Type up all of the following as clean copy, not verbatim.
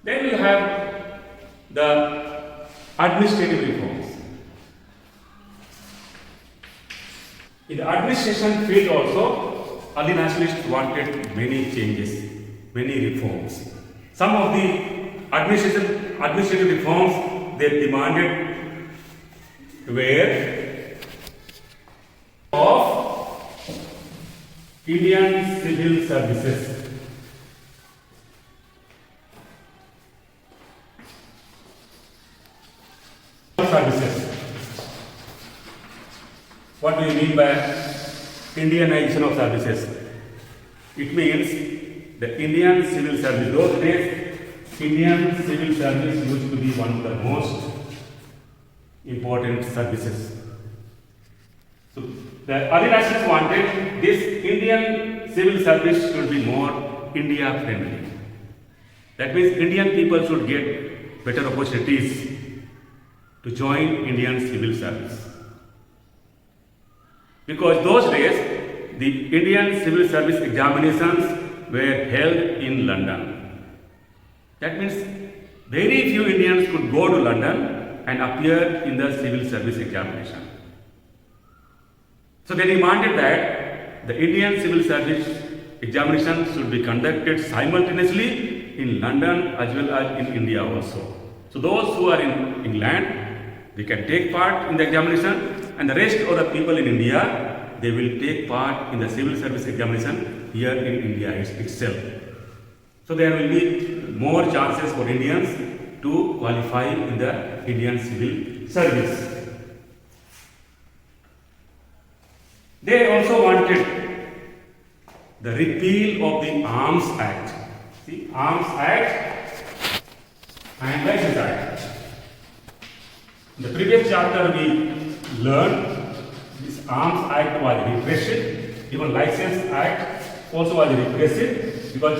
Then you have the administrative reforms. In the administration field also, early nationalists wanted many changes, many reforms. Some of the administrative reforms they demanded were of Indian civil services. Services. What do you mean by Indianization of services? It means the Indian civil service. Those days, Indian civil service used to be one of the most important services. So the early nationalists wanted this Indian civil service should be more India friendly. That means Indian people should get better opportunities to join Indian civil service. Because those days, the Indian civil service examinations were held in London. That means very few Indians could go to London and appear in the civil service examination. So they demanded that the Indian civil service examination should be conducted simultaneously in London as well as in India also. So those who are in England, they can take part in the examination, and the rest of the people in India, they will take part in the civil service examination here in India itself. So there will be more chances for Indians to qualify in the Indian civil service. They also wanted the repeal of the Arms Act. See, Arms Act and License Act. In the previous chapter we learned this Arms Act was repressive, even License Act also was repressive, because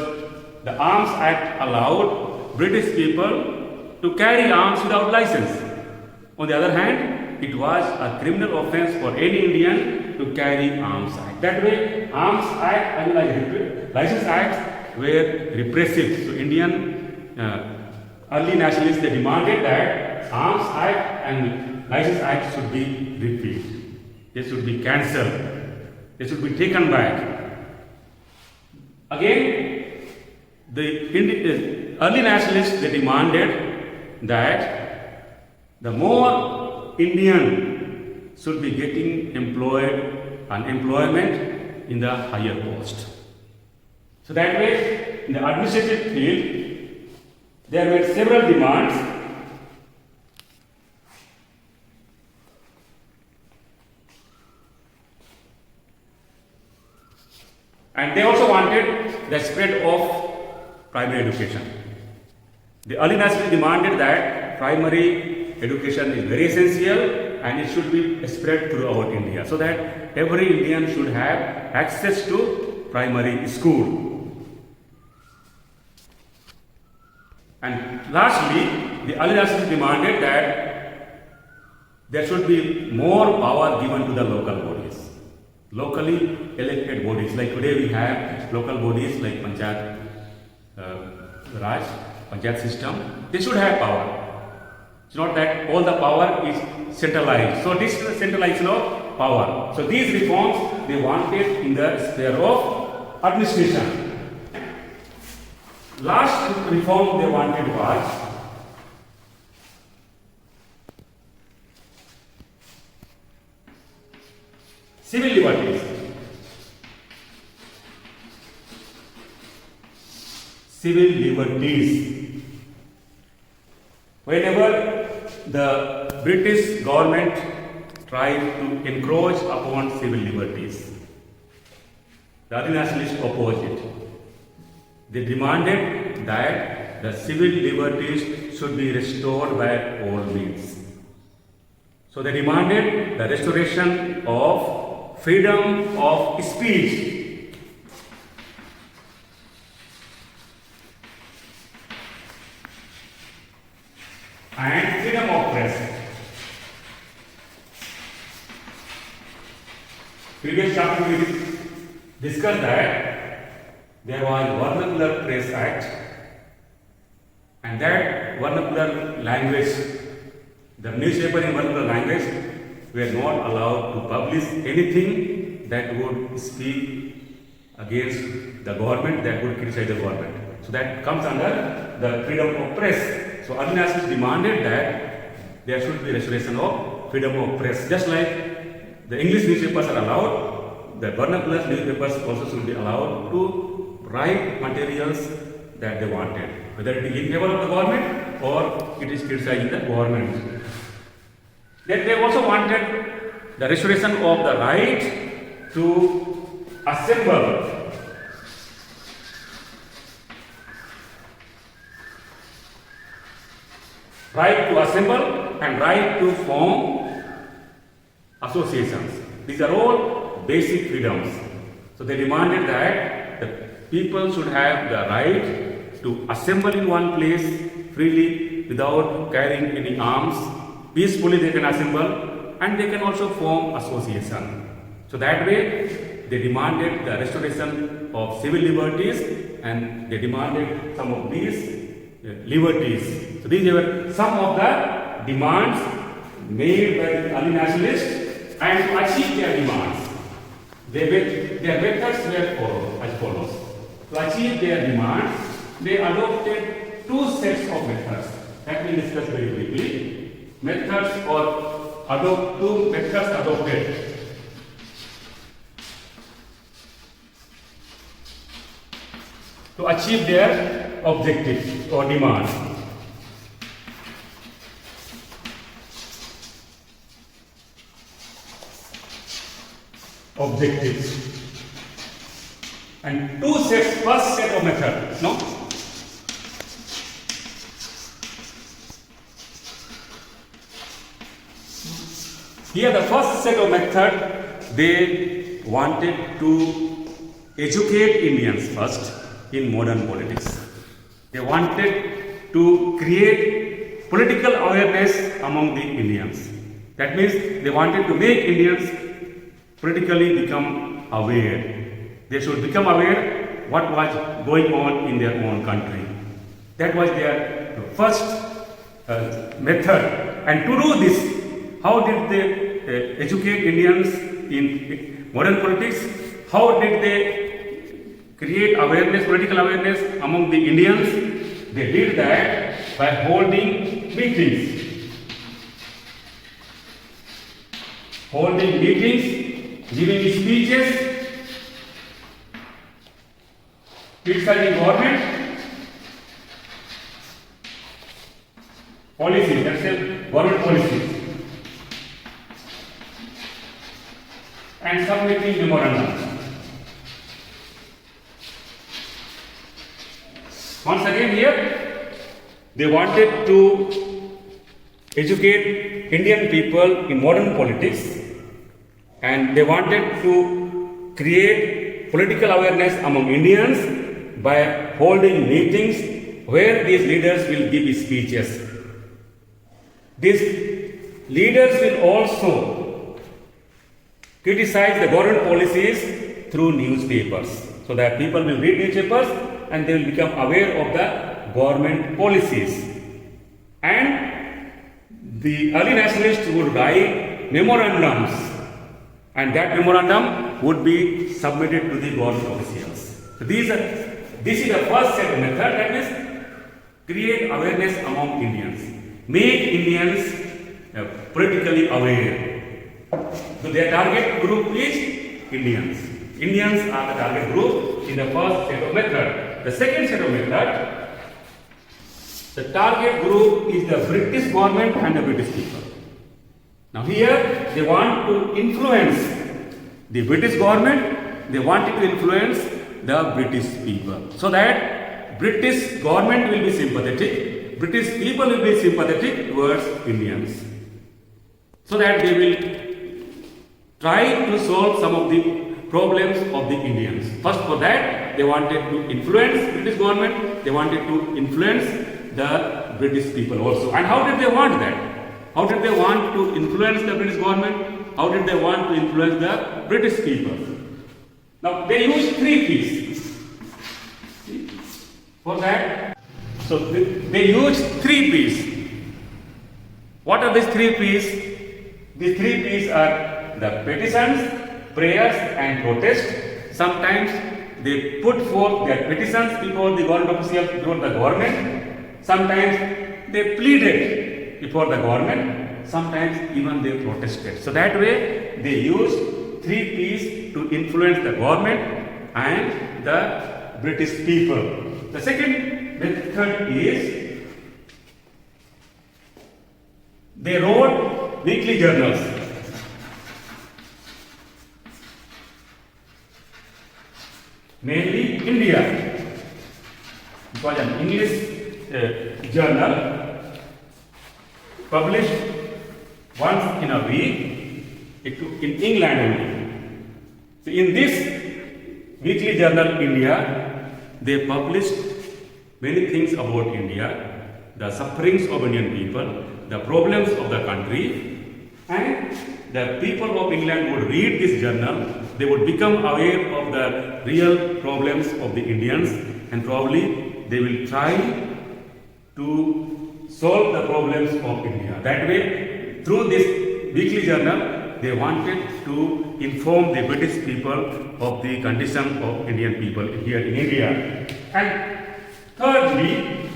the Arms Act allowed British people to carry arms without license. On the other hand, it was a criminal offence for any Indian to carry arms act. That way, Arms Act and License Act were repressive. So Indian early nationalists, they demanded that Arms Act and License Act should be repealed. They should be cancelled. They should be taken back. Again, the early nationalists, they demanded that the more Indian should be getting employment in the higher post. So that way, in the administrative field, there were several demands. And they also wanted the spread of primary education. The early nationalists demanded that primary education is very essential and it should be spread throughout India, so that every Indian should have access to primary school. And lastly, the early nationalists demanded that there should be more power given to the local bodies, locally elected bodies. Like today we have local bodies like Panchayat Raj, Panchayat system. They should have power. It's not that all the power is centralized. So this is the centralization of power. So these reforms they wanted in the sphere of administration. Last reform they wanted was civil liberties. Civil liberties. Whenever the British government tried to encroach upon civil liberties, the early nationalists opposed it. They demanded that the civil liberties should be restored by all means. So they demanded the restoration of freedom of speech. And freedom of press. Previous chapter we discussed that there was Vernacular Press Act and that vernacular language, the newspaper in vernacular language, were not allowed to publish anything that would speak against the government, that would criticize the government. So that comes under the freedom of press. So early nationalists demanded that there should be restoration of freedom of press. Just like the English newspapers are allowed, the vernacular newspapers also should be allowed to write materials that they wanted, whether it is in favor of the government or it is criticizing the government. Then they also wanted the restoration of the right to assemble. Right to assemble and right to form associations. These are all basic freedoms. So they demanded that the people should have the right to assemble in one place freely without carrying any arms. Peacefully they can assemble and they can also form association. So that way they demanded the restoration of civil liberties and they demanded some of these liberties. So these were some of the demands made by the early nationalists, and to achieve their demands, their methods were as follows. To achieve their demands, they adopted two sets of methods that we discuss very briefly. Two methods adopted. To achieve their objectives or demands. Objectives. And first set of method, no? Here the first set of method, they wanted to educate Indians first in modern politics. They wanted to create political awareness among the Indians. That means they wanted to make Indians politically become aware. They should become aware what was going on in their own country. That was their first method. And to do this, how did they educate Indians in modern politics? How did they create awareness, political awareness among the Indians? They did that by holding meetings. Holding meetings, giving speeches, criticizing government, policies, that's it, government policies, and submitting memorandums. Once again here, they wanted to educate Indian people in modern politics, and they wanted to create political awareness among Indians by holding meetings where these leaders will give speeches. These leaders will also criticize the government policies through newspapers, so that people will read newspapers and they will become aware of the government policies. And the early nationalists would write memorandums, and that memorandum would be submitted to the government officials. So this is the first set of method, that is create awareness among Indians, make Indians politically aware. So their target group is Indians. Indians are the target group in the first set of method. The second set of method, the target group is the British government and the British people. Now here they want to influence the British government, they wanted to influence the British people, so that British government will be sympathetic, British people will be sympathetic towards Indians, so that they will try to solve some of the problems of the Indians. First, for that, they wanted to influence British government, they wanted to influence the British people also. And how did they want that? How did they want to influence the British government? How did they want to influence the British people? Now, they used three keys. For that, So they use three P's. What are these three P's? These three P's are the petitions, prayers and protest. Sometimes they put forth their petitions before the government officials, before the government. Sometimes they pleaded before the government. Sometimes even they protested. So that way they used three P's to influence the government and the British people. The second method is they wrote weekly journals. Mainly India. It was an English journal published once in a week in England only. So in this weekly journal India, they published many things about India, the sufferings of Indian people, the problems of the country, and the people of England would read this journal. They would become aware of the real problems of the Indians, and probably they will try to solve the problems of India. That way, through this weekly journal, they wanted to inform the British people of the condition of Indian people here in India. And thirdly,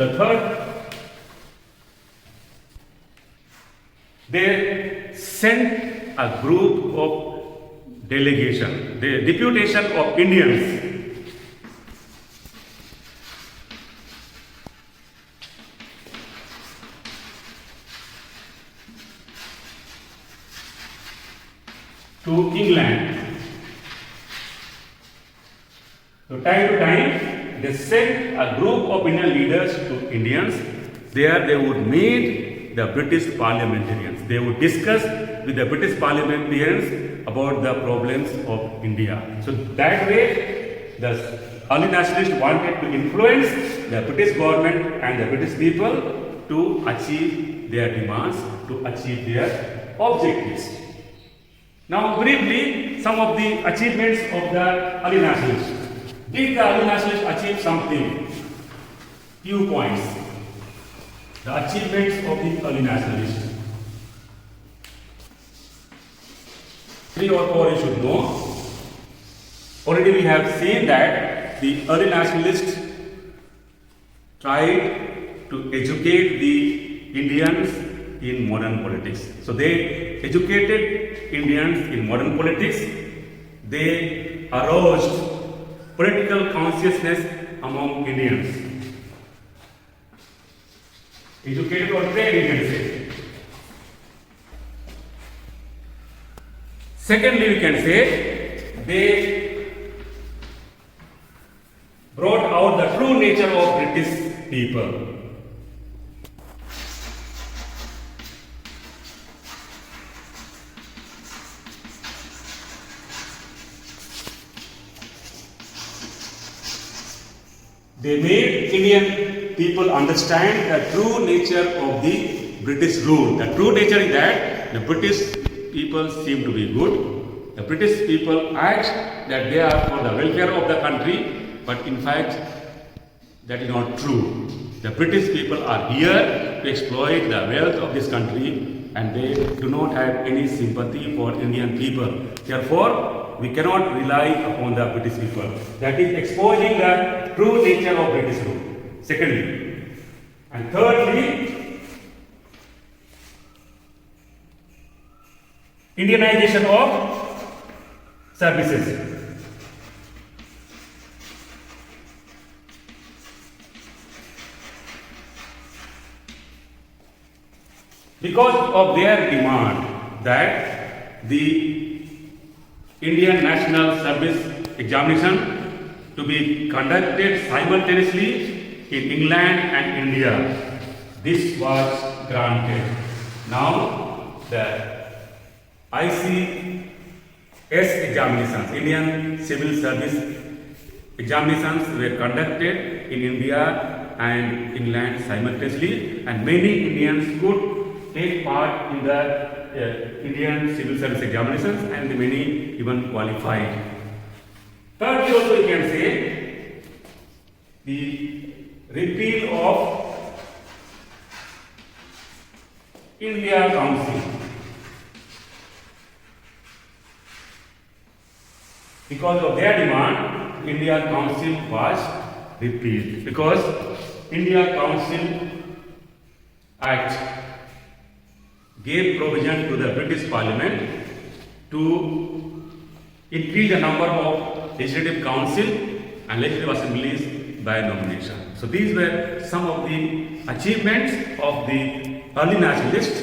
they sent a group of delegation, the deputation of Indians to England. So time to time, they sent a group of Indian leaders to Indians. There they would meet the British parliamentarians. They would discuss with the British parliamentarians about the problems of India. So that way, the early nationalists wanted to influence the British government and the British people to achieve their demands, to achieve their objectives. Now briefly, some of the achievements of the early nationalists. Did the early nationalists achieve something? Few points. The achievements of the early nationalists. 3 or 4 you should know. Already we have seen that the early nationalists tried to educate the Indians in modern politics. So they educated Indians in modern politics. They aroused political consciousness among Indians. Educated or trained, you can say. Secondly, we can say they brought out the true nature of British people. They made Indian people understand the true nature of the British rule. The true nature is that the British people seem to be good. The British people act that they are for the welfare of the country, but in fact, that is not true. The British people are here to exploit the wealth of this country, and they do not have any sympathy for Indian people. Therefore, we cannot rely upon the British people. That is exposing the true nature of British rule. Secondly. And thirdly, Indianization of services. Because of their demand that the Indian National Service examination to be conducted simultaneously in England and India. This was granted. Now the ICS examinations, Indian Civil Service examinations were conducted in India and England simultaneously, and many Indians could take part in the Indian Civil Service examinations, and many even qualified. Thirdly, also you can say the repeal of India Council. Because of their demand, India Council was repealed. Because India Council Act gave provision to the British Parliament to increase the number of legislative council and legislative assemblies by nomination. So these were some of the achievements of the early nationalists,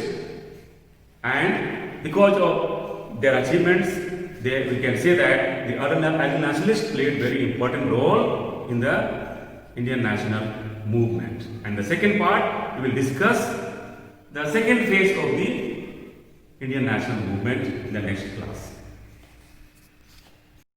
and because of their achievements, we can say that the early nationalists played very important role in the Indian national movement. And the second part, we will discuss the second phase of the Indian national movement in the next class.